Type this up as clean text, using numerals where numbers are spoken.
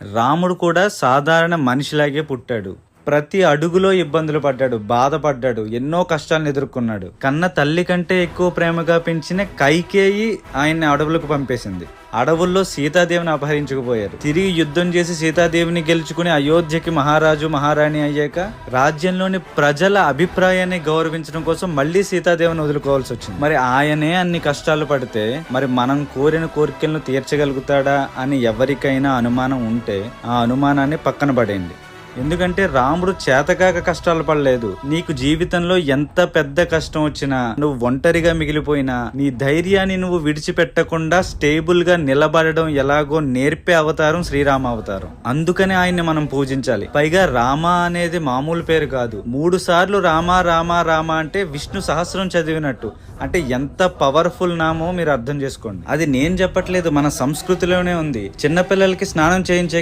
రాముడు కూడా సాధారణ మనిషిలాగే పుట్టాడు. ప్రతి అడుగులో ఇబ్బందులు పడ్డాడు, బాధపడ్డాడు, ఎన్నో కష్టాలను ఎదుర్కొన్నాడు. కన్న తల్లి కంటే ఎక్కువ ప్రేమగా పెంచిన కైకేయి ఆయన్ని అడవులకు పంపేసింది. అడవుల్లో సీతాదేవిని అపహరించుకుపోయారు. తిరిగి యుద్ధం చేసి సీతాదేవిని గెలుచుకుని అయోధ్యకి మహారాజు మహారాణి అయ్యాక రాజ్యంలోని ప్రజల అభిప్రాయాన్ని గౌరవించడం కోసం మళ్ళీ సీతాదేవిని వదులుకోవాల్సి వచ్చింది. మరి ఆయనే అన్ని కష్టాలు పడితే మరి మనం కోరిన కోరికలను తీర్చగలుగుతాడా అని ఎవరికైనా అనుమానం ఉంటే ఆ అనుమానాన్ని పక్కన పడేయండి. ఎందుకంటే రాముడు చేతకాక కష్టాలు పడలేదు. నీకు జీవితంలో ఎంత పెద్ద కష్టం వచ్చినా, నువ్వు ఒంటరిగా మిగిలిపోయినా, నీ ధైర్యాన్ని నువ్వు విడిచిపెట్టకుండా స్టేబుల్ గా నిలబడడం ఎలాగో నేర్పే అవతారం శ్రీరామ అవతారం. అందుకనే ఆయన్ని మనం పూజించాలి. పైగా రామ అనేది మామూలు పేరు కాదు. 3 సార్లు రామ రామ రామ అంటే విష్ణు సహస్రం చదివినట్టు. అంటే ఎంత పవర్ఫుల్ నామో మీరు అర్థం చేసుకోండి. అది నేను చెప్పట్లేదు, మన సంస్కృతిలోనే ఉంది. చిన్నపిల్లలకి స్నానం చేయించే